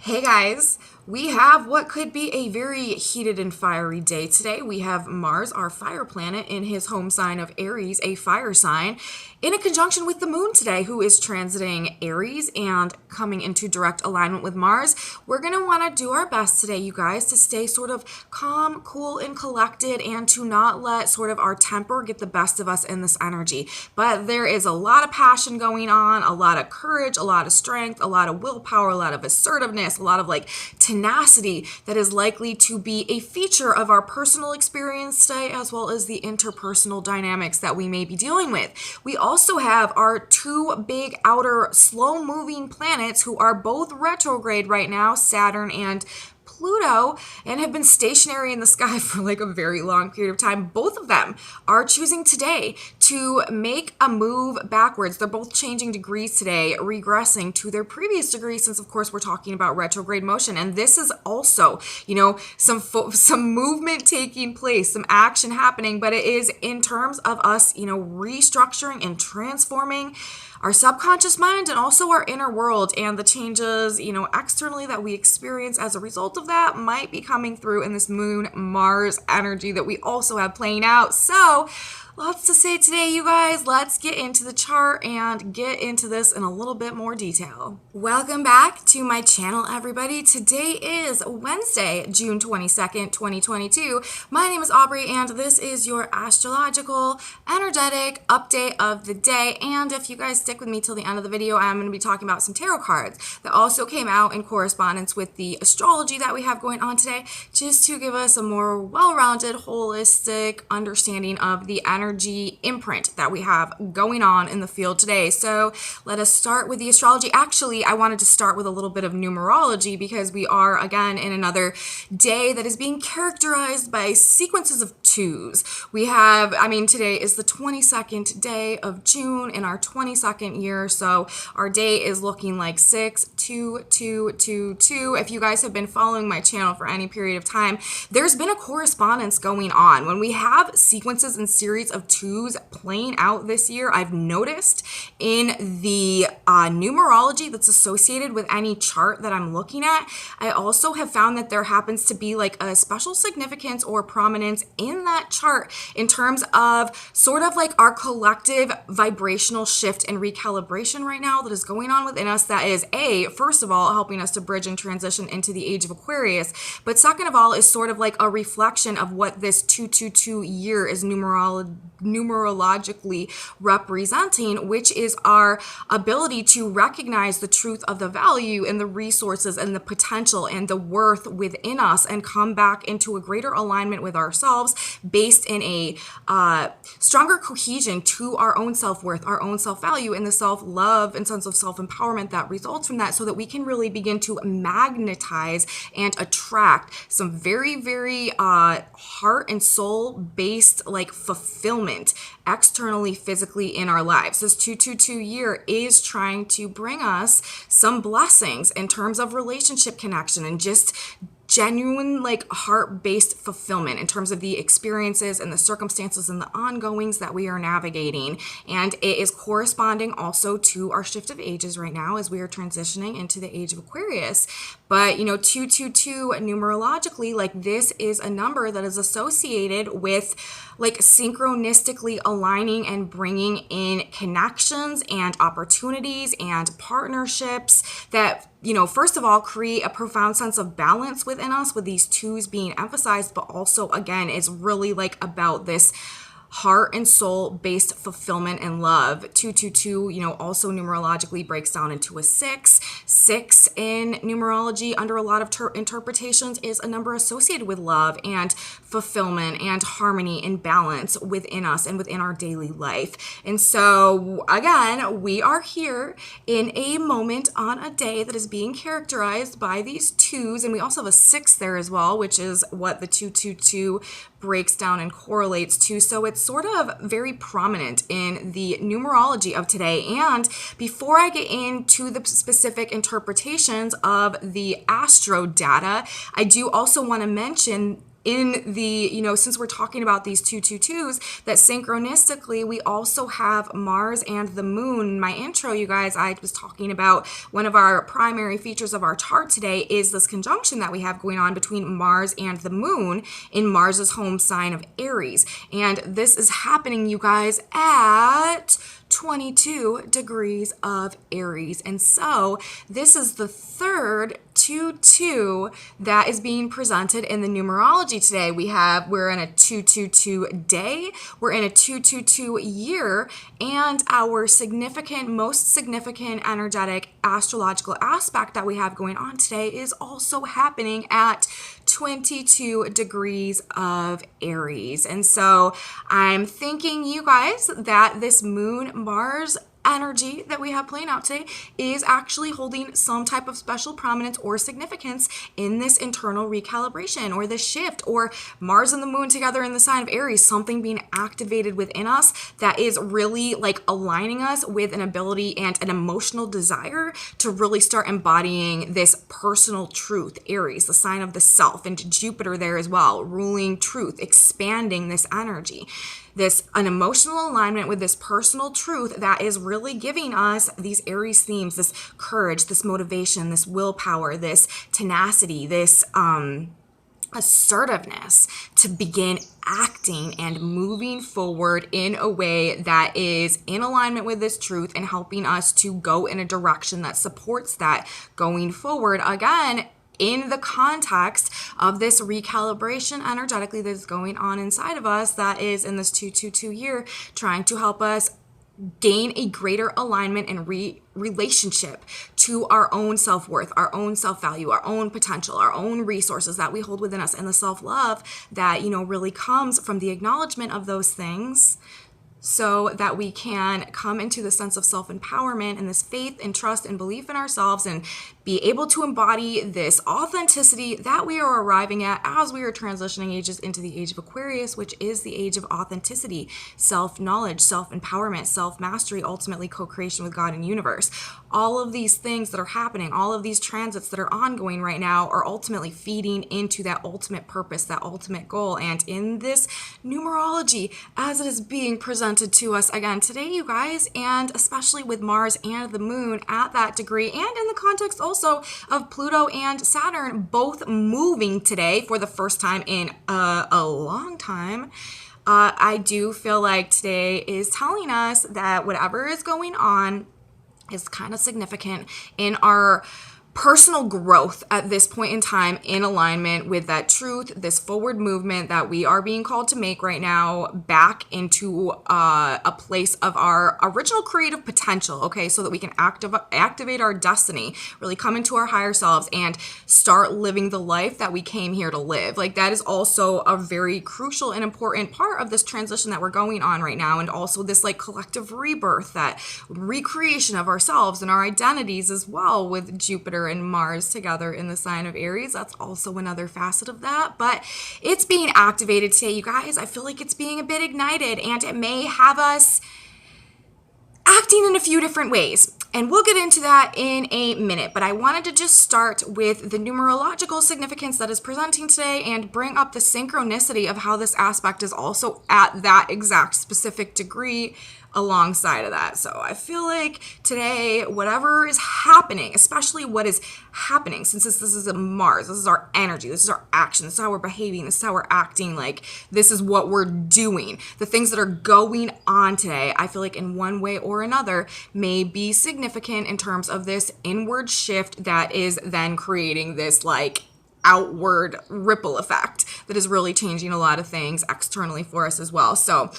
Hey guys, we have what could be a very heated and fiery day today. We have Mars, our fire planet, in his home sign of Aries, a fire sign, in a conjunction with the moon today, who is transiting Aries and coming into direct alignment with Mars. We're going to want to do our best today, you guys, to stay sort of calm, cool, and collected and to not let sort of our temper get the best of us in this energy. But there is a lot of passion going on, a lot of courage, a lot of strength, a lot of willpower, a lot of assertiveness, a lot of tenacity that is likely to be a feature of our personal experience today, as well as the interpersonal dynamics that we may be dealing with. We also have our two big outer slow moving planets who are both retrograde right now, Saturn and Pluto, and have been stationary in the sky for a very long period of time. Both of them are choosing today to make a move backwards. They're both changing degrees today, regressing to their previous degree, since of course we're talking about retrograde motion. And this is also, some movement taking place, some action happening, but it is in terms of us, restructuring and transforming our subconscious mind and also our inner world, and the changes, externally that we experience as a result of that might be coming through in this Moon Mars energy that we also have playing out. So lots to say today, you guys. Let's get into the chart and get into this in a little bit more detail. Welcome back to my channel, everybody. Today is Wednesday, June 22nd, 2022. My name is Aubrey, and this is your astrological, energetic update of the day. And if you guys stick with me till the end of the video, I'm going to be talking about some tarot cards that also came out in correspondence with the astrology that we have going on today, just to give us a more well-rounded, holistic understanding of the energy imprint that we have going on in the field today. So let us start with the astrology. Actually, I wanted to start with a little bit of numerology because we are again in another day that is being characterized by sequences of twos. We have, today is the 22nd day of June in our 22nd year. So our day is looking like 6-2-2-2-2. If you guys have been following my channel for any period of time, there's been a correspondence going on. When we have sequences and series of twos playing out this year, I've noticed in the numerology that's associated with any chart that I'm looking at, I also have found that there happens to be a special significance or prominence in that chart in terms of sort of our collective vibrational shift and recalibration right now that is going on within us, that is first of all helping us to bridge and transition into the age of Aquarius, but second of all is sort of a reflection of what this 222 year is numerologically representing, which is our ability to recognize the truth of the value and the resources and the potential and the worth within us and come back into a greater alignment with ourselves based in a stronger cohesion to our own self-worth, our own self-value, and the self-love and sense of self-empowerment that results from that, so that we can really begin to magnetize and attract some very, very heart and soul based fulfillment externally, physically in our lives. This 222 year is trying to bring us some blessings in terms of relationship connection and just genuine heart-based fulfillment in terms of the experiences and the circumstances and the ongoings that we are navigating. And it is corresponding also to our shift of ages right now as we are transitioning into the age of Aquarius. But 222 numerologically, this is a number that is associated with synchronistically aligning and bringing in connections and opportunities and partnerships that first of all, create a profound sense of balance within us, with these twos being emphasized, but also, again, is really about this heart and soul based fulfillment and love. 222, also numerologically breaks down into a 6. 6 in numerology, under a lot of interpretations, is a number associated with love and fulfillment and harmony and balance within us and within our daily life. And so, again, we are here in a moment on a day that is being characterized by these twos, and we also have a 6 there as well, which is what the 222 breaks down and correlates to. So it's sort of very prominent in the numerology of today. And before I get into the specific interpretations of the astro data, I do also want to mention in the, since we're talking about these 222s, that synchronistically we also have Mars and the moon. In my intro, you guys, I was talking about one of our primary features of our chart today is this conjunction that we have going on between Mars and the moon in Mars's home sign of Aries. And this is happening, you guys, at 22 degrees of Aries. And so this is the third 2-2 that is being presented in the numerology today. We're in a 222 day, we're in a 222 year, and our most significant energetic astrological aspect that we have going on today is also happening at 22 degrees of Aries. And so I'm thinking, you guys, that this moon Mars energy that we have playing out today is actually holding some type of special prominence or significance in this internal recalibration or this shift, or Mars and the moon together in the sign of Aries, something being activated within us that is really like aligning us with an ability and an emotional desire to really start embodying this personal truth. Aries, the sign of the self, and Jupiter there as well, ruling truth, expanding this energy. An emotional alignment with this personal truth that is really giving us these Aries themes, this courage, this motivation, this willpower, this tenacity, this assertiveness to begin acting and moving forward in a way that is in alignment with this truth and helping us to go in a direction that supports that going forward. Again, in the context of this recalibration energetically that's going on inside of us, that is in this 222 year, trying to help us gain a greater alignment and relationship to our own self-worth, our own self-value, our own potential, our own resources that we hold within us, and the self-love that, really comes from the acknowledgement of those things, so that we can come into the sense of self-empowerment and this faith and trust and belief in ourselves and be able to embody this authenticity that we are arriving at as we are transitioning ages into the age of Aquarius, which is the age of authenticity, self-knowledge, self-empowerment, self-mastery, ultimately co-creation with God and universe. All of these things that are happening, all of these transits that are ongoing right now are ultimately feeding into that ultimate purpose, that ultimate goal. And in this numerology, as it is being presented to us again today, you guys, and especially with Mars and the moon at that degree, and in the context also of Pluto and Saturn both moving today for the first time in a long time, I do feel like today is telling us that whatever is going on is kind of significant in our personal growth at this point in time, in alignment with that truth, this forward movement that we are being called to make right now back into a place of our original creative potential, okay, so that we can activate our destiny, really come into our higher selves and start living the life that we came here to live. Like, that is also a very crucial and important part of this transition that we're going on right now, and also this like collective rebirth, that recreation of ourselves and our identities as well, with Jupiter and Mars together in the sign of Aries. That's also another facet of that, but it's being activated today, you guys. I feel like it's being a bit ignited, and it may have us acting in a few different ways. And we'll get into that in a minute, but I wanted to just start with the numerological significance that is presenting today and bring up the synchronicity of how this aspect is also at that exact specific degree alongside of that. So I feel like today, whatever is happening, especially what is happening, since this is a Mars, this is our energy, this is our action, this is how we're behaving, this is how we're acting, like this is what we're doing. The things that are going on today, I feel like in one way or another may be significant in terms of this inward shift that is then creating this like outward ripple effect that is really changing a lot of things externally for us as well. So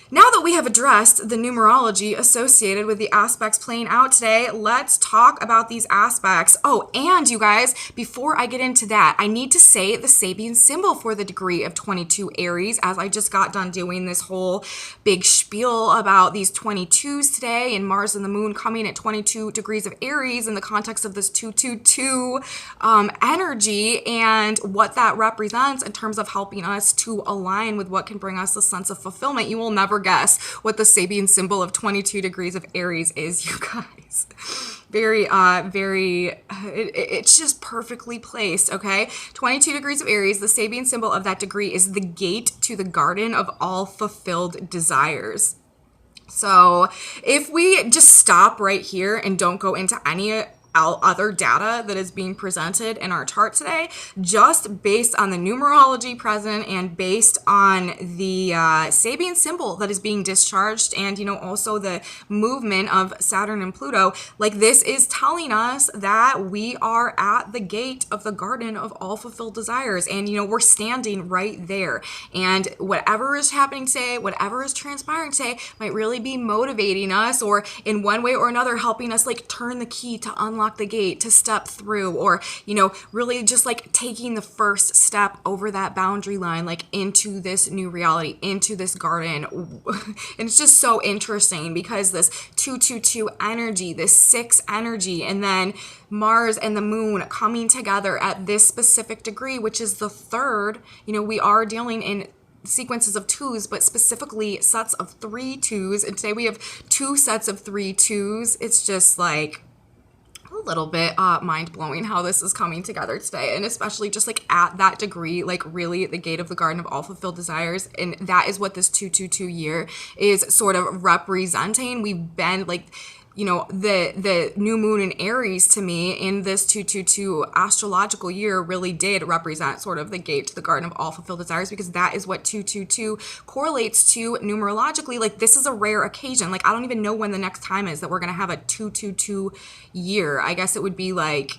now that we have addressed the numerology associated with the aspects playing out today, let's talk about these aspects. Oh, and you guys, before I get into that, I need to say the Sabian symbol for the degree of 22 Aries, as I just got done doing this whole big spiel about these 22s today and Mars and the moon coming at 22 degrees of Aries in the context of this 222 energy and what that represents in terms of helping us to align with what can bring us a sense of fulfillment. You will never guess what the Sabian symbol of 22 degrees of Aries is, you guys. It's just perfectly placed, okay? 22 degrees of Aries, the Sabian symbol of that degree is the gate to the garden of all fulfilled desires. So if we just stop right here and don't go into any other data that is being presented in our chart today, just based on the numerology present and based on the Sabian symbol that is being discharged, and also the movement of Saturn and Pluto, like this is telling us that we are at the gate of the garden of all fulfilled desires, and we're standing right there, and whatever is happening today, whatever is transpiring today, might really be motivating us, or in one way or another helping us like turn the key to unlock the gate, to step through, or really just like taking the first step over that boundary line, like into this new reality, into this garden. And it's just so interesting because this 222 energy, this 6 energy, and then Mars and the moon coming together at this specific degree, which is the third. We are dealing in sequences of twos, but specifically sets of 3 twos, and today we have 2 sets of 3 twos. It's just like a little bit mind-blowing how this is coming together today, and especially just like at that degree, like really at the gate of the garden of all fulfilled desires. And that is what this 222 year is sort of representing. We've been like the new moon in Aries to me in this 222 astrological year really did represent sort of the gate to the garden of all fulfilled desires, because that is what 222 correlates to numerologically. Like this is a rare occasion. Like I don't even know when the next time is that we're going to have a 222 year. I guess it would be like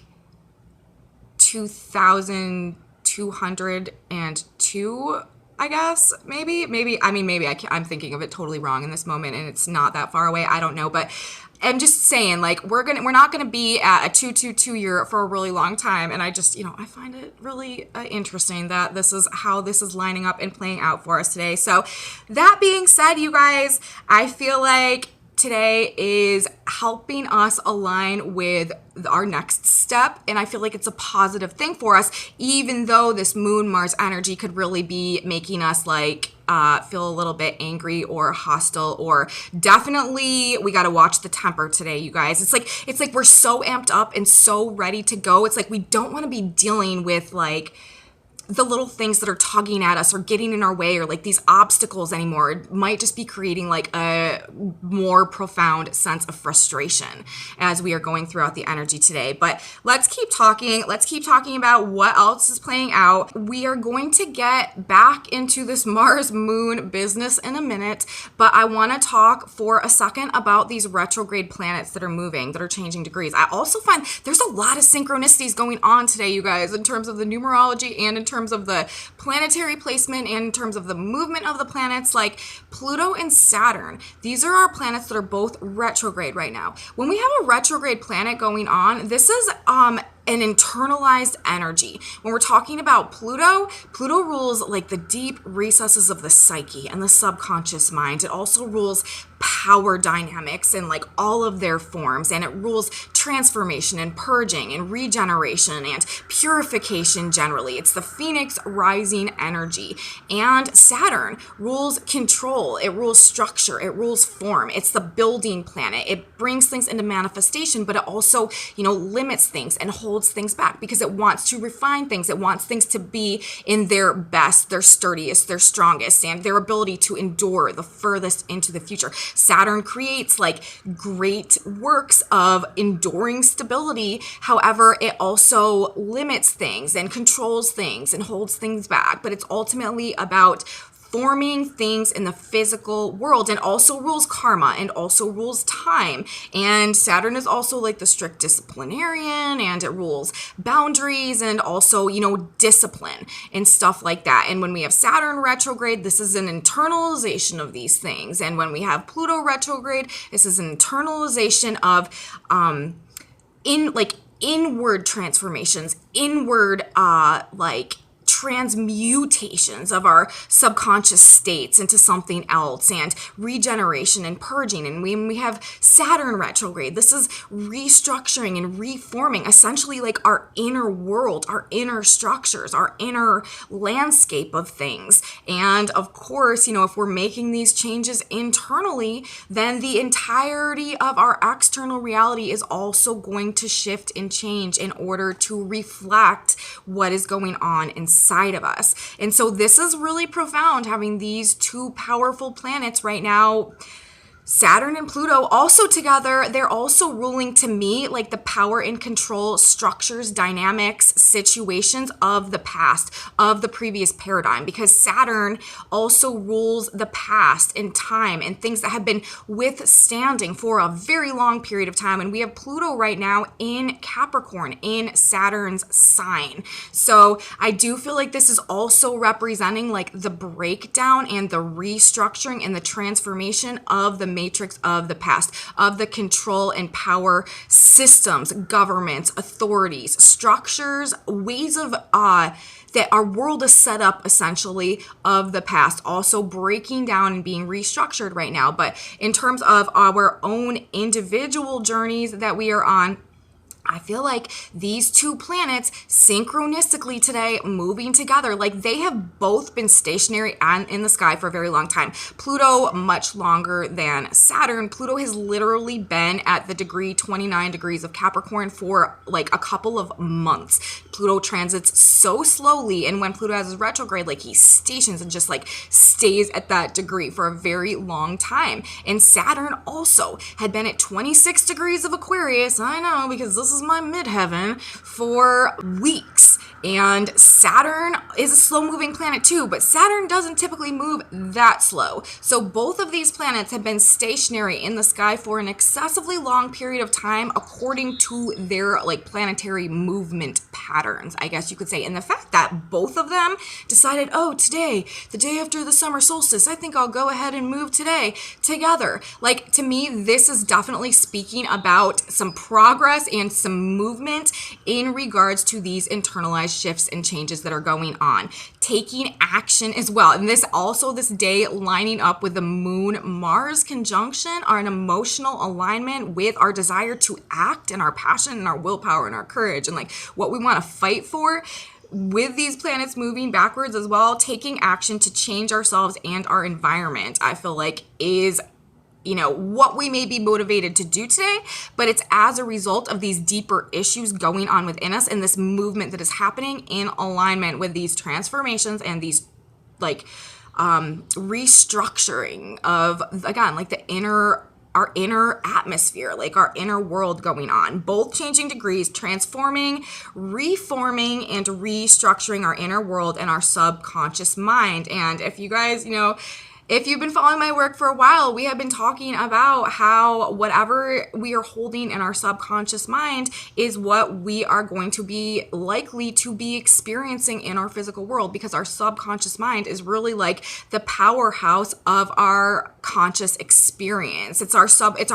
2202, I guess, maybe I'm thinking of it totally wrong in this moment, and it's not that far away. I don't know, but I'm just saying, like, we're not gonna be at a 222 year for a really long time, and I just, I find it really interesting that this is how this is lining up and playing out for us today. So that being said, you guys, I feel like today is helping us align with our next step, and I feel like it's a positive thing for us, even though this moon Mars energy could really be making us like feel a little bit angry or hostile, or definitely we got to watch the temper today, you guys. It's like we're so amped up and so ready to go. It's like we don't want to be dealing with like the little things that are tugging at us or getting in our way, or like these obstacles anymore. It might just be creating like a more profound sense of frustration as we are going throughout the energy today. But let's keep talking. Let's keep talking about what else is playing out. We are going to get back into this Mars moon business in a minute, but I want to talk for a second about these retrograde planets that are moving, that are changing degrees. I also find there's a lot of synchronicities going on today, you guys, in terms of the numerology and in terms of the planetary placement and in terms of the movement of the planets, like Pluto and Saturn. These are our planets that are both retrograde right now. When we have a retrograde planet going on, this is an internalized energy. When we're talking about Pluto, Pluto rules like the deep recesses of the psyche and the subconscious mind. It also rules power dynamics and like all of their forms, and it rules transformation and purging and regeneration and purification generally. It's the phoenix rising energy. And Saturn rules control, it rules structure, it rules form. It's the building planet. It brings things into manifestation, but it also, limits things and holds things back because it wants to refine things. It wants things to be in their best, their sturdiest, their strongest, and their ability to endure the furthest into the future. Saturn creates like great works of enduring stability. However, it also limits things and controls things and holds things back. But it's ultimately about forming things in the physical world, and also rules karma and also rules time. And Saturn is also like the strict disciplinarian, and it rules boundaries and also, discipline and stuff like that. And when we have Saturn retrograde, this is an internalization of these things. And when we have Pluto retrograde, this is an internalization of inward transformations, inward transmutations of our subconscious states into something else, and regeneration and purging. And we have Saturn retrograde. This is restructuring and reforming essentially like our inner world, our inner structures, our inner landscape of things. And of course, if we're making these changes internally, then the entirety of our external reality is also going to shift and change in order to reflect what is going on inside of us. And so this is really profound, having these two powerful planets right now, Saturn and Pluto, also together. They're also ruling, to me, like the power and control structures, dynamics, situations of the past, of the previous paradigm, because Saturn also rules the past and time and things that have been withstanding for a very long period of time. And we have Pluto right now in Capricorn, in Saturn's sign. So I do feel like this is also representing like the breakdown and the restructuring and the transformation of the matrix of the past, of the control and power systems, governments, authorities, structures, ways of that our world is set up essentially of the past, also breaking down and being restructured right now. But in terms of our own individual journeys that we are on, I feel like these two planets synchronistically today moving together, like they have both been stationary and in the sky for a very long time. Pluto much longer than Saturn. Pluto has literally been at the degree 29 degrees of Capricorn for like a couple of months. Pluto transits so slowly, and when Pluto has his retrograde, like he stations and just like stays at that degree for a very long time. And Saturn also had been at 26 degrees of Aquarius, I know because this is my midheaven, for weeks. And Saturn is a slow moving planet too, but Saturn doesn't typically move that slow. So both of these planets have been stationary in the sky for an excessively long period of time according to their like planetary movement patterns, I guess you could say. And the fact that both of them decided, oh, today, the day after the summer solstice, I think I'll go ahead and move today together. Like, to me, this is definitely speaking about some progress and some movement in regards to these internalized shifts and changes that are going on. Taking action as well. And this also, this day lining up with the Moon Mars conjunction, are an emotional alignment with our desire to act and our passion and our willpower and our courage and like what we want to fight for. With these planets moving backwards as well, taking action to change ourselves and our environment, I feel like is what we may be motivated to do today, but it's as a result of these deeper issues going on within us and this movement that is happening in alignment with these transformations and these like restructuring of, again, like our inner atmosphere, like our inner world going on, both changing degrees, transforming, reforming, and restructuring our inner world and our subconscious mind. And if you guys, if you've been following my work for a while, we have been talking about how whatever we are holding in our subconscious mind is what we are going to be likely to be experiencing in our physical world, because our subconscious mind is really like the powerhouse of our conscious experience. It's our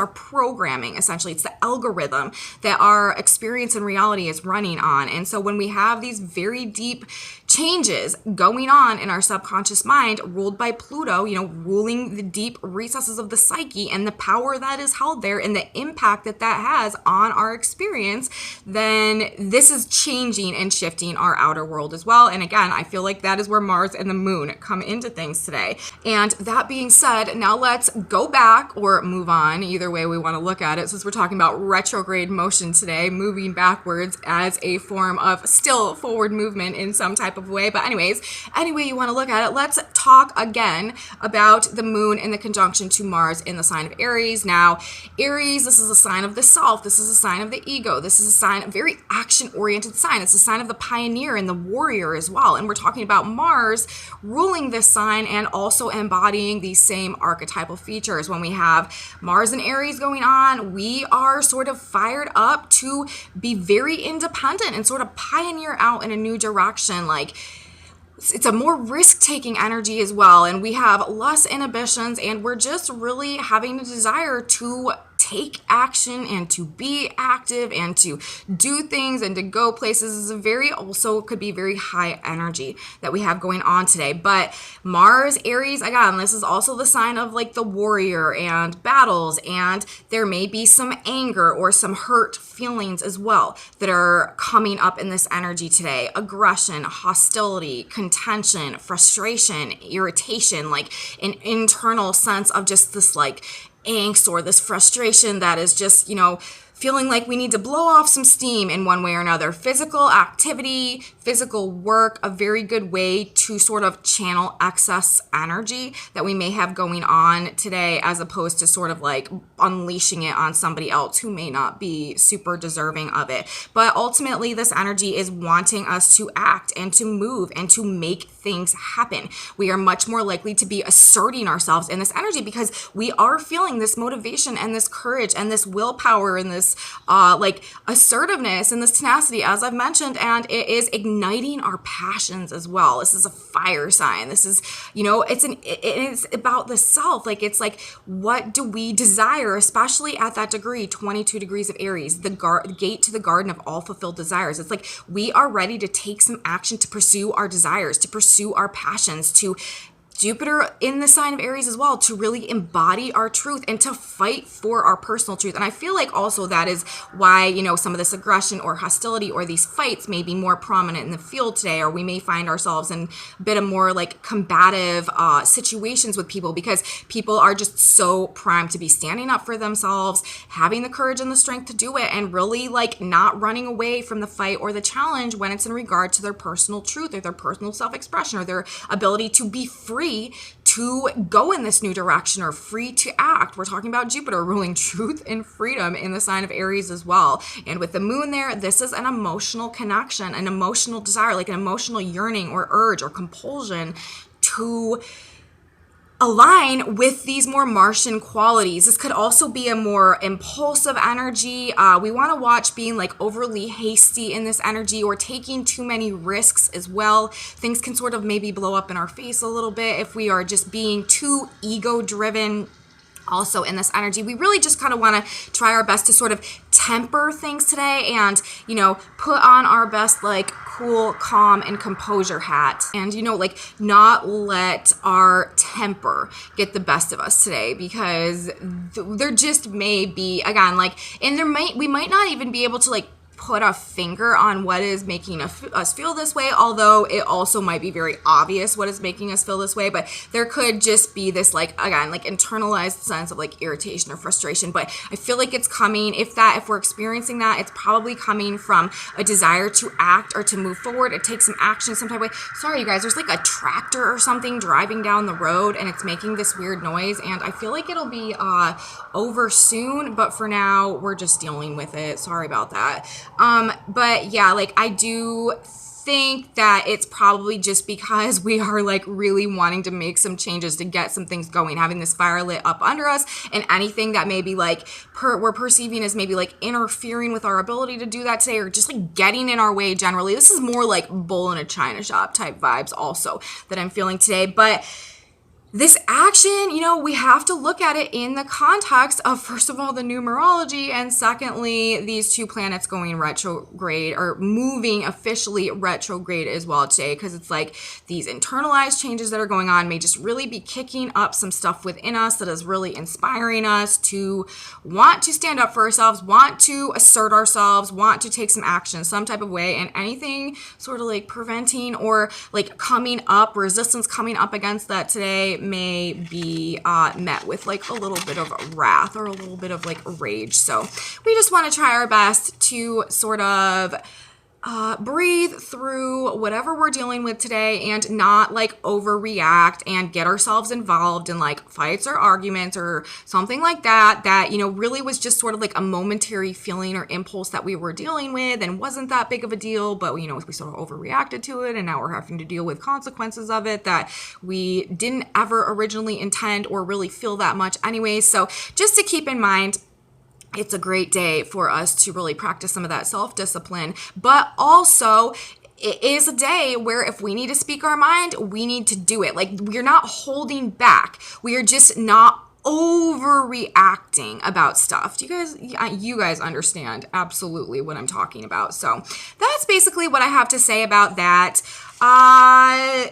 programming, essentially. It's the algorithm that our experience and reality is running on. And so when we have these very deep changes going on in our subconscious mind, ruled by Pluto, ruling the deep recesses of the psyche and the power that is held there and the impact that has on our experience, then this is changing and shifting our outer world as well. And again, I feel like that is where Mars and the Moon come into things today. And that being said, now let's go back or move on, either way we want to look at it, since we're talking about retrograde motion today, moving backwards as a form of still forward movement in some type of way. But anyways, any way you want to look at it, let's talk again about the Moon in the conjunction to Mars in the sign of Aries. Now, Aries, this is a sign of the self. This is a sign of the ego. This is a sign, a very action-oriented sign. It's a sign of the pioneer and the warrior as well. And we're talking about Mars ruling this sign and also embodying these same archetypal features. When we have Mars and Aries going on, we are sort of fired up to be very independent and sort of pioneer out in a new direction. Like, it's a more risk-taking energy as well, and we have less inhibitions, and we're just really having a desire to take action and to be active and to do things and to go places is a very, also could be very high energy that we have going on today. But Mars, Aries, again, this is also the sign of like the warrior and battles, and there may be some anger or some hurt feelings as well that are coming up in this energy today. Aggression, hostility, contention, frustration, irritation, like an internal sense of just this like angst or this frustration that is just, feeling like we need to blow off some steam in one way or another. Physical activity, physical work, a very good way to sort of channel excess energy that we may have going on today, as opposed to sort of like unleashing it on somebody else who may not be super deserving of it. But ultimately, this energy is wanting us to act and to move and to make things happen. We are much more likely to be asserting ourselves in this energy because we are feeling this motivation and this courage and this willpower and this like assertiveness and this tenacity, as I've mentioned, and it is igniting our passions as well. This is a fire sign. This is, it's about the self. Like, it's like, what do we desire, especially at that degree, 22 degrees of Aries, the gate to the garden of all fulfilled desires. It's like we are ready to take some action to pursue our desires, to pursue our passions, to Jupiter in the sign of Aries as well, to really embody our truth and to fight for our personal truth. And I feel like also that is why, some of this aggression or hostility or these fights may be more prominent in the field today, or we may find ourselves in a bit of more like combative situations with people, because people are just so primed to be standing up for themselves, having the courage and the strength to do it, and really like not running away from the fight or the challenge when it's in regard to their personal truth or their personal self-expression or their ability to be free to go in this new direction or free to act. We're talking about Jupiter ruling truth and freedom in the sign of Aries as well. And with the moon there, this is an emotional connection, an emotional desire, like an emotional yearning or urge or compulsion to align with these more Martian qualities. This could also be a more impulsive energy. We want to watch being like overly hasty in this energy or taking too many risks as well. Things can sort of maybe blow up in our face a little bit if we are just being too ego driven. Also in this energy, we really just kind of want to try our best to sort of temper things today and, put on our best, like, cool, calm, and composure hat and, like, not let our temper get the best of us today, because there just may be, again, like, and we might not even be able to, like, put a finger on what is making us feel this way, although it also might be very obvious what is making us feel this way. But there could just be this, like, again, like internalized sense of like irritation or frustration. But I feel like it's coming, if we're experiencing that, it's probably coming from a desire to act or to move forward or take some action some type of way. Sorry, you guys, there's like a tractor or something driving down the road and it's making this weird noise, and I feel like it'll be over soon, but for now we're just dealing with it. Sorry about that. But yeah, like, I do think that it's probably just because we are like really wanting to make some changes to get some things going, having this fire lit up under us, and anything that maybe like we're perceiving as maybe like interfering with our ability to do that today, or just like getting in our way generally. This is more like bull in a china shop type vibes also that I'm feeling today. But this action, we have to look at it in the context of, first of all, the numerology, and secondly, these two planets going retrograde or moving officially retrograde as well today, because it's like these internalized changes that are going on may just really be kicking up some stuff within us that is really inspiring us to want to stand up for ourselves, want to assert ourselves, want to take some action some type of way, and anything sort of like preventing or like resistance coming up against that today may be met with like a little bit of wrath or a little bit of like rage. So we just want to try our best to sort of breathe through whatever we're dealing with today and not like overreact and get ourselves involved in like fights or arguments or something like that really was just sort of like a momentary feeling or impulse that we were dealing with and wasn't that big of a deal, but we sort of overreacted to it, and now we're having to deal with consequences of it that we didn't ever originally intend or really feel that much anyway. So just to keep in mind, it's a great day for us to really practice some of that self-discipline, but also it is a day where if we need to speak our mind, we need to do it. Like, we're not holding back. We are just not overreacting about stuff. Do you guys understand absolutely what I'm talking about? So that's basically what I have to say about that.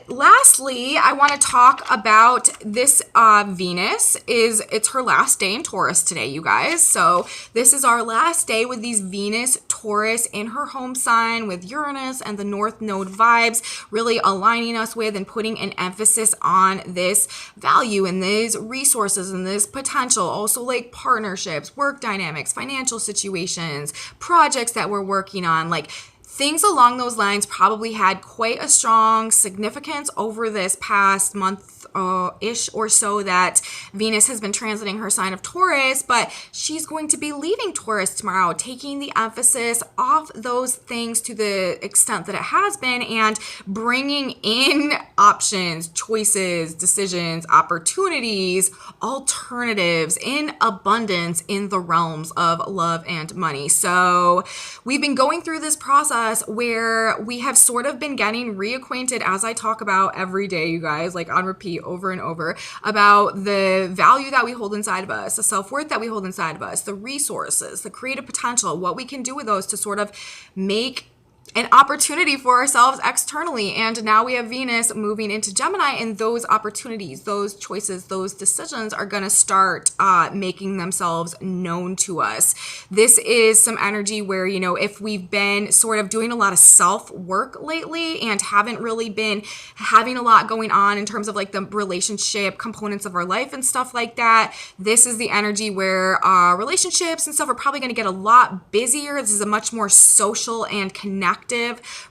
Lastly, I want to talk about this Venus. It's her last day in Taurus today, you guys. So this is our last day with these Venus Taurus in her home sign with Uranus and the North Node vibes really aligning us with and putting an emphasis on this value and these resources and this potential. Also like partnerships, work dynamics, financial situations, projects that we're working on, like things along those lines probably had quite a strong significance over this past month ish or so that Venus has been transiting her sign of Taurus, but she's going to be leaving Taurus tomorrow, taking the emphasis off those things to the extent that it has been and bringing in options, choices, decisions, opportunities, alternatives in abundance in the realms of love and money. So we've been going through this process where we have sort of been getting reacquainted, as I talk about every day, you guys, like on repeat over and over, about the value that we hold inside of us, the self-worth that we hold inside of us, the resources, the creative potential, what we can do with those to sort of make an opportunity for ourselves externally. And now we have Venus moving into Gemini, and those opportunities, those choices, those decisions are going to start making themselves known to us. This is some energy where, you know, if we've been sort of doing a lot of self-work lately and haven't really been having a lot going on in terms of like the relationship components of our life and stuff like that, this is the energy where relationships and stuff are probably going to get a lot busier. This is a much more social and connected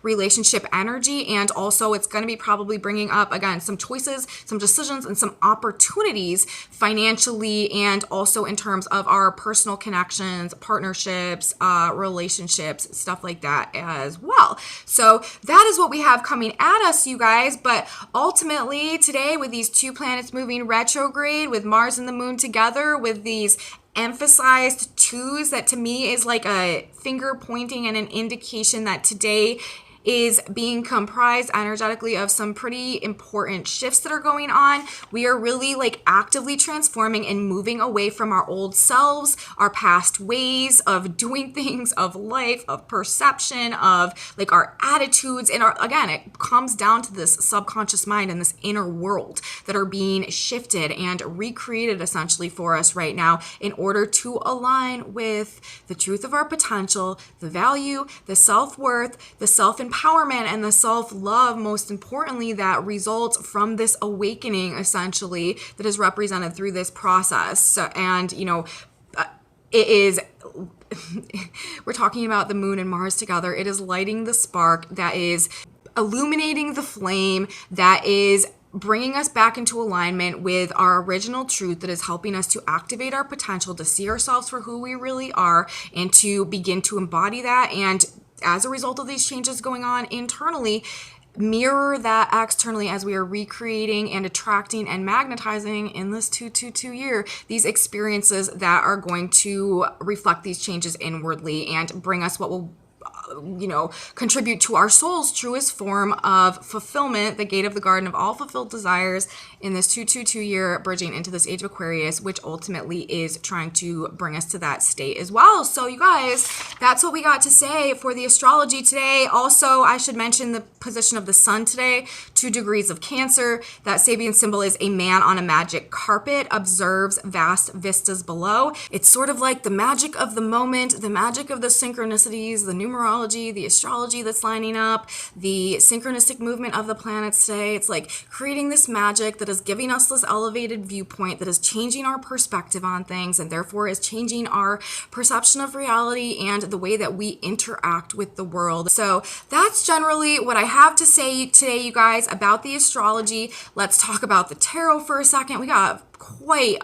relationship energy, and also it's going to be probably bringing up again some choices, some decisions, and some opportunities financially, and also in terms of our personal connections, partnerships, relationships, stuff like that as well. So that is what we have coming at us, you guys. But ultimately today, with these two planets moving retrograde, with Mars and the Moon together, with these emphasized twos, that to me is like a finger pointing and an indication that today is being comprised energetically of some pretty important shifts that are going on. We are really like actively transforming and moving away from our old selves, our past ways of doing things, of life, of perception, of like our attitudes. And again, it comes down to this subconscious mind and this inner world that are being shifted and recreated essentially for us right now in order to align with the truth of our potential, the value, the self-worth, the self-empowerment, and the self-love, most importantly, that results from this awakening essentially that is represented through this process. So, and you know, it is we're talking about the Moon and Mars together. It is lighting the spark that is illuminating the flame, that is bringing us back into alignment with our original truth, that is helping us to activate our potential, to see ourselves for who we really are, and to begin to embody that. And as a result of these changes going on internally, mirror that externally as we are recreating and attracting and magnetizing in this 222 year these experiences that are going to reflect these changes inwardly and bring us what will contribute to our soul's truest form of fulfillment, the gate of the garden of all fulfilled desires in this 222 year, bridging into this age of Aquarius, which ultimately is trying to bring us to that state as well. So you guys, that's what we got to say for the astrology today. Also, I should mention the position of the sun today, 2 degrees of Cancer. That Sabian symbol is a man on a magic carpet, observes vast vistas below. It's sort of like the magic of the moment, the magic of the synchronicities, the numerology, the astrology that's lining up, the synchronistic movement of the planets today. It's like creating this magic that is giving us this elevated viewpoint, that is changing our perspective on things, and therefore is changing our perception of reality and the way that we interact with the world. So that's generally what I have to say today, you guys, about the astrology. Let's talk about the tarot for a second. We got quite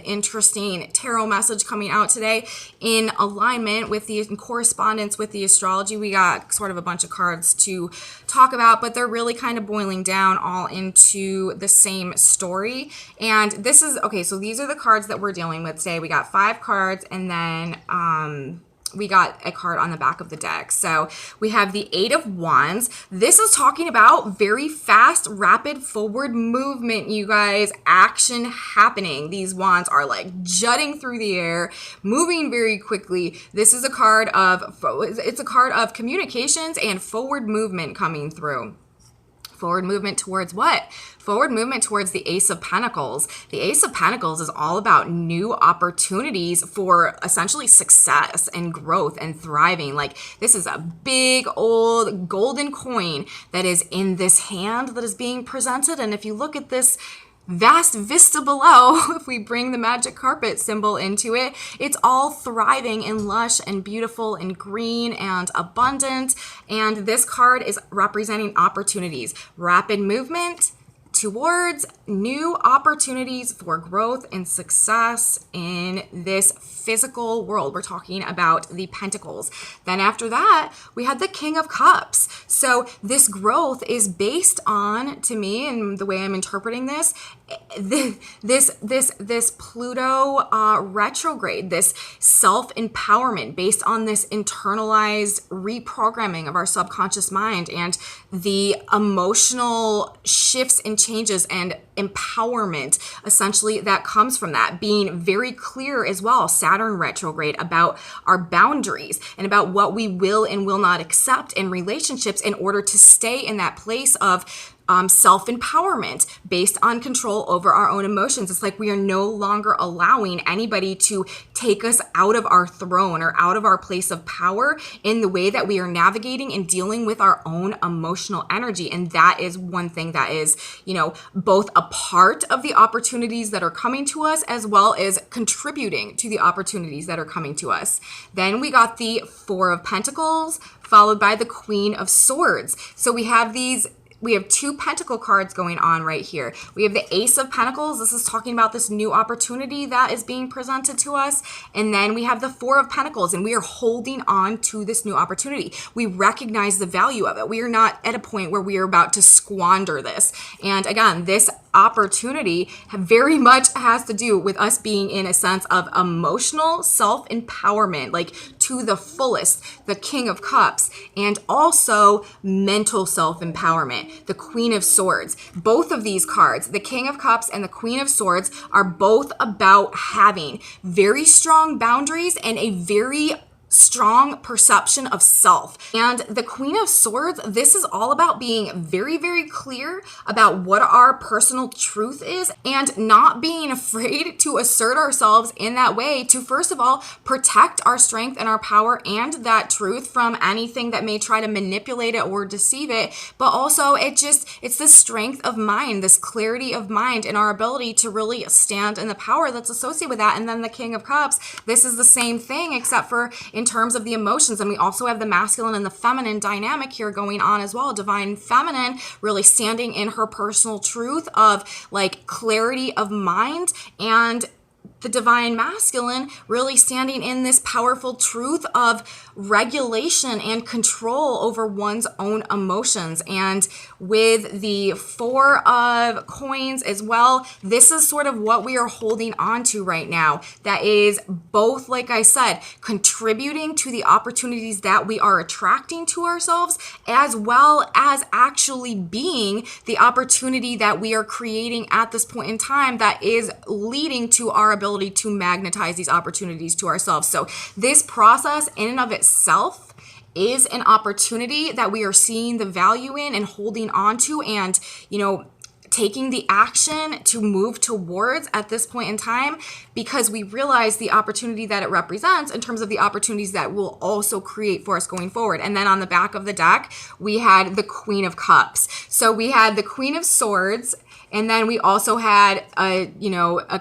interesting tarot message coming out today in alignment with the in correspondence with the astrology. We got sort of a bunch of cards to talk about, but they're really kind of boiling down all into the same story. And this is okay, so these are the cards that we're dealing with today. We got 5 cards, and then we got a card on the back of the deck. So we have the Eight of Wands. This is talking about very fast, rapid forward movement, you guys. Action happening. These wands are like jutting through the air, moving very quickly. This is a card of, it's a card of communications and forward movement coming through. Forward movement towards what? Forward movement towards the Ace of Pentacles. The Ace of Pentacles is all about new opportunities for essentially success and growth and thriving. Like, this is a big old golden coin that is in this hand that is being presented. And if you look at this vast vista below, if we bring the magic carpet symbol into it, it's all thriving and lush and beautiful and green and abundant. And this card is representing opportunities, rapid movement towards new opportunities for growth and success in this physical world. We're talking about the Pentacles. Then after that, we had the King of Cups. So this growth is based on, to me, and the way I'm interpreting this Pluto retrograde, this self-empowerment based on this internalized reprogramming of our subconscious mind and the emotional shifts and changes and empowerment essentially that comes from that. Being very clear as well, Saturn retrograde, about our boundaries and about what we will and will not accept in relationships in order to stay in that place of self-empowerment based on control over our own emotions. It's like we are no longer allowing anybody to take us out of our throne or out of our place of power in the way that we are navigating and dealing with our own emotional energy. And that is one thing that is, both a part of the opportunities that are coming to us as well as contributing to the opportunities that are coming to us. Then we got the Four of Pentacles followed by the Queen of Swords. So we have two pentacle cards going on right here. We have the Ace of Pentacles. This is talking about this new opportunity that is being presented to us. And then we have the Four of Pentacles, and we are holding on to this new opportunity. We recognize the value of it. We are not at a point where we are about to squander this. And again, this opportunity very much has to do with us being in a sense of emotional self-empowerment, like to the fullest, the King of Cups, and also mental self-empowerment, the Queen of Swords. Both of these cards, the King of Cups and the Queen of Swords, are both about having very strong boundaries and a very strong perception of self. And the Queen of Swords, this is all about being very, very clear about what our personal truth is and not being afraid to assert ourselves in that way to, first of all, protect our strength and our power and that truth from anything that may try to manipulate it or deceive it. But also it's the strength of mind, this clarity of mind and our ability to really stand in the power that's associated with that. And then the King of Cups, this is the same thing except for in terms of the emotions. And we also have the masculine and the feminine dynamic here going on as well. Divine feminine really standing in her personal truth of like clarity of mind, and the divine masculine really standing in this powerful truth of regulation and control over one's own emotions. And with the Four of Coins as well, this is sort of what we are holding on to right now. That is both, like I said, contributing to the opportunities that we are attracting to ourselves, as well as actually being the opportunity that we are creating at this point in time that is leading to our ability to magnetize these opportunities to ourselves. So this process in and of itself is an opportunity that we are seeing the value in and holding on to, and taking the action to move towards at this point in time, because we realize the opportunity that it represents in terms of the opportunities that will also create for us going forward. And then on the back of the deck, we had the Queen of Cups. So we had the Queen of Swords, and then we also had a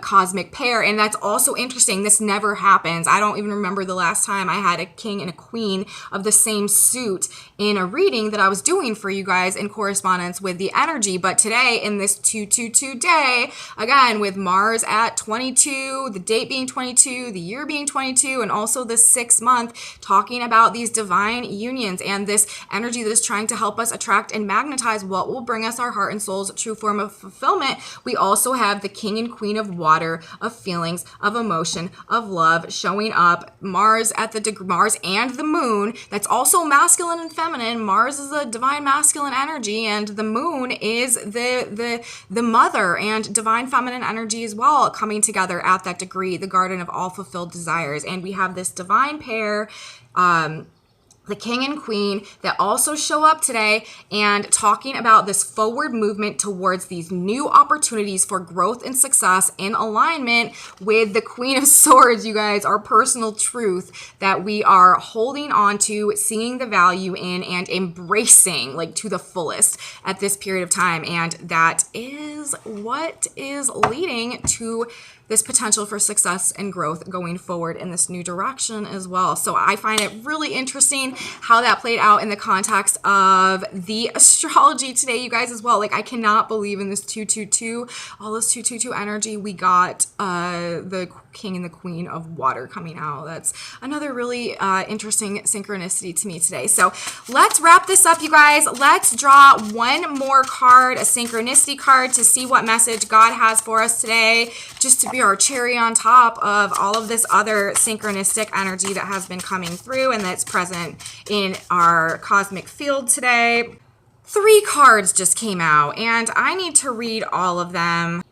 cosmic pair. And that's also interesting. This never happens. I don't even remember the last time I had a king and a queen of the same suit in a reading that I was doing for you guys in correspondence with the energy. But today, in this 222 day, again, with Mars at 22, the date being 22, the year being 22, and also the 6th month, talking about these divine unions and this energy that is trying to help us attract and magnetize what will bring us our heart and soul's true form of fulfillment, we also have the King and Queen of Water, of feelings, of emotion, of love showing up. Mars at the Mars and the Moon. That's also masculine and feminine. Mars is a divine masculine energy, and the Moon is the mother and divine feminine energy as well, coming together at that degree, the garden of all fulfilled desires. And we have this divine pair, the King and Queen, that also show up today and talking about this forward movement towards these new opportunities for growth and success in alignment with the Queen of Swords, you guys, our personal truth that we are holding on to, seeing the value in, and embracing like to the fullest at this period of time. And that is what is leading to this potential for success and growth going forward in this new direction as well. So I find it really interesting how that played out in the context of the astrology today, you guys, as well. Like, I cannot believe in this 222, all this 222 energy. We got the King and the Queen of Water coming out. That's another really interesting synchronicity to me today. So let's wrap this up, you guys. Let's draw one more card, a synchronicity card, to see what message God has for us today, just to be our cherry on top of all of this other synchronistic energy that has been coming through and that's present in our cosmic field today. 3 cards just came out, and I need to read all of them.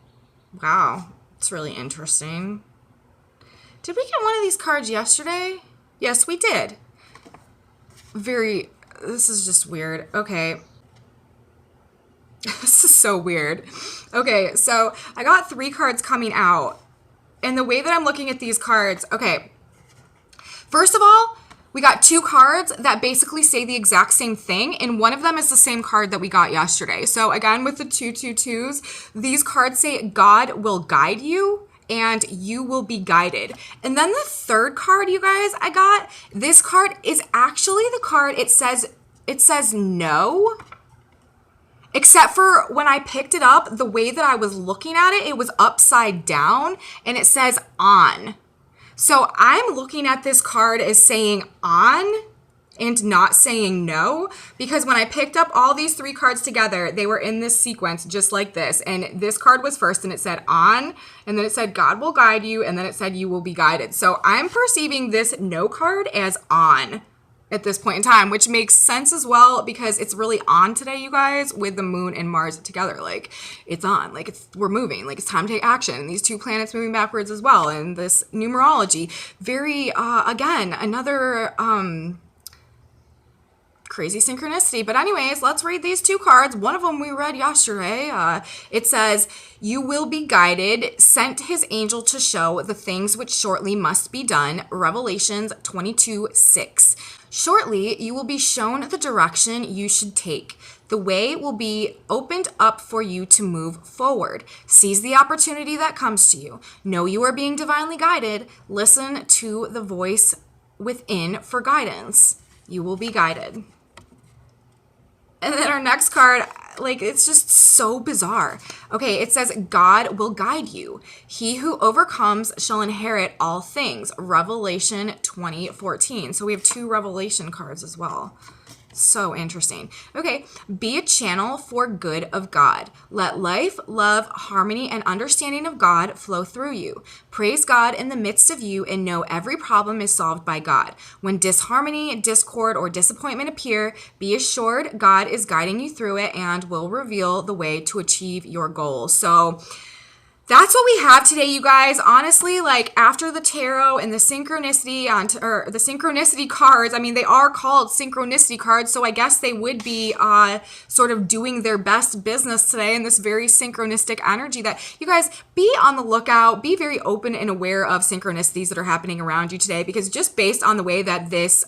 Wow, it's really interesting. Did we get one of these cards yesterday? Yes, we did. This is just weird. Okay. This is so weird. Okay, so I got 3 cards coming out. And the way that I'm looking at these cards, okay. First of all, we got 2 cards that basically say the exact same thing, and one of them is the same card that we got yesterday. So again, with the 222s, these cards say God will guide you and you will be guided. And then the third card, you guys, I got, this card is actually the card, it says no. Except for when I picked it up, the way that I was looking at it, it was upside down and it says on. So I'm looking at this card as saying on and not saying no, because when I picked up all these 3 cards together, they were in this sequence just like this. And this card was first and it said on, and then it said God will guide you, and then it said you will be guided. So I'm perceiving this no card as on at this point in time, which makes sense as well because it's really on today, you guys, with the Moon and Mars together. Like, it's on, like we're moving, like it's time to take action. And these 2 planets moving backwards as well. And this numerology, very, again, another crazy synchronicity. But anyways, let's read these 2 cards. One of them we read yesterday. It says, you will be guided, sent his angel to show the things which shortly must be done. Revelations 22:6. Shortly, you will be shown the direction you should take. The way will be opened up for you to move forward. Seize the opportunity that comes to you. Know you are being divinely guided. Listen to the voice within for guidance. You will be guided. And then our next card, like, it's just so bizarre. Okay, it says, God will guide you. He who overcomes shall inherit all things. Revelation 20:14. So we have 2 Revelation cards as well. So interesting. Okay, be a channel for good of God. Let life, love, harmony, and understanding of God flow through you. Praise God in the midst of you and know every problem is solved by God. When disharmony, discord, or disappointment appear, be assured God is guiding you through it and will reveal the way to achieve your goals. So that's what we have today, you guys. Honestly, like, after the tarot and the synchronicity or the synchronicity cards, I mean, they are called synchronicity cards, so I guess they would be sort of doing their best business today in this very synchronistic energy. That, you guys, be on the lookout, be very open and aware of synchronicities that are happening around you today, because just based on the way that this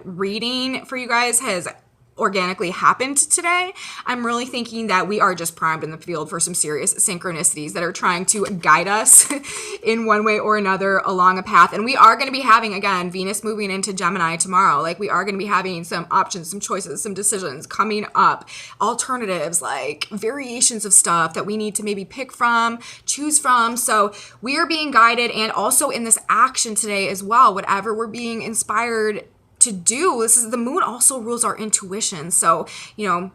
reading for you guys has organically happened today, I'm really thinking that we are just primed in the field for some serious synchronicities that are trying to guide us in one way or another along a path. And we are going to be having, again, Venus moving into Gemini tomorrow. Like, we are going to be having some options, some choices, some decisions coming up, alternatives, like variations of stuff that we need to maybe pick from, choose from. So we are being guided, and also in this action today as well, whatever we're being inspired to do. This is, the Moon also rules our intuition. So, you know,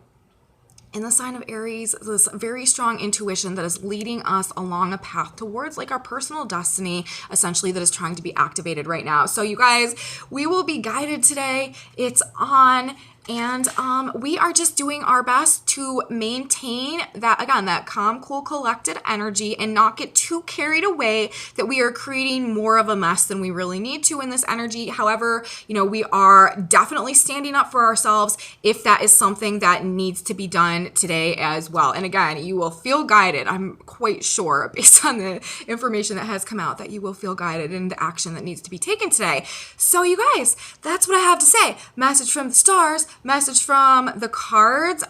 in the sign of Aries, this very strong intuition that is leading us along a path towards like our personal destiny, essentially, that is trying to be activated right now. So you guys, we will be guided today. It's on. And we are just doing our best to maintain that, again, that calm, cool, collected energy and not get too carried away that we are creating more of a mess than we really need to in this energy. However, you know, we are definitely standing up for ourselves if that is something that needs to be done today as well. And again, you will feel guided. I'm quite sure, based on the information that has come out, that you will feel guided in the action that needs to be taken today. So you guys, that's what I have to say. Message from the stars. Message from the cards.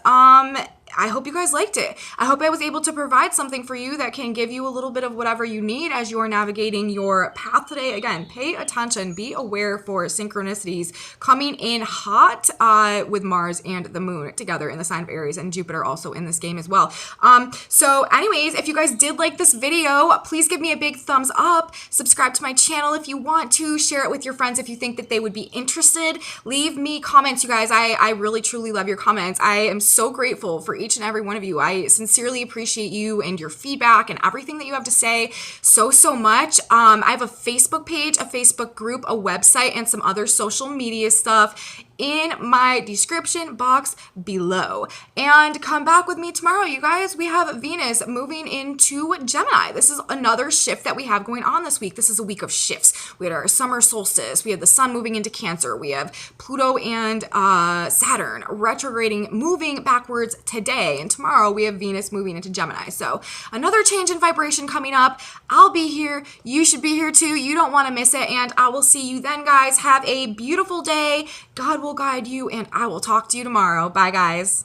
I hope you guys liked it. I hope I was able to provide something for you that can give you a little bit of whatever you need as you are navigating your path today. Again, pay attention, be aware for synchronicities coming in hot with Mars and the moon together in the sign of Aries, and Jupiter also in this game as well. So anyways, if you guys did like this video, please give me a big thumbs up. Subscribe to my channel if you want to. Share it with your friends if you think that they would be interested. Leave me comments, you guys. I really, truly love your comments. I am so grateful for each and every one of you. I sincerely appreciate you and your feedback and everything that you have to say so much. I have a Facebook page, a Facebook group, a website, and some other social media stuff in my description box below. And come back with me tomorrow, you guys. We have Venus moving into Gemini. This is another shift that we have going on this week. This is a week of shifts. We had our summer solstice. We had the sun moving into Cancer. We have Pluto and Saturn retrograding, moving backwards today. And tomorrow we have Venus moving into Gemini. So another change in vibration coming up. I'll be here. You should be here too. You don't want to miss it. And I will see you then, guys. Have a beautiful day. God will guide you, and I will talk to you tomorrow. Bye, guys.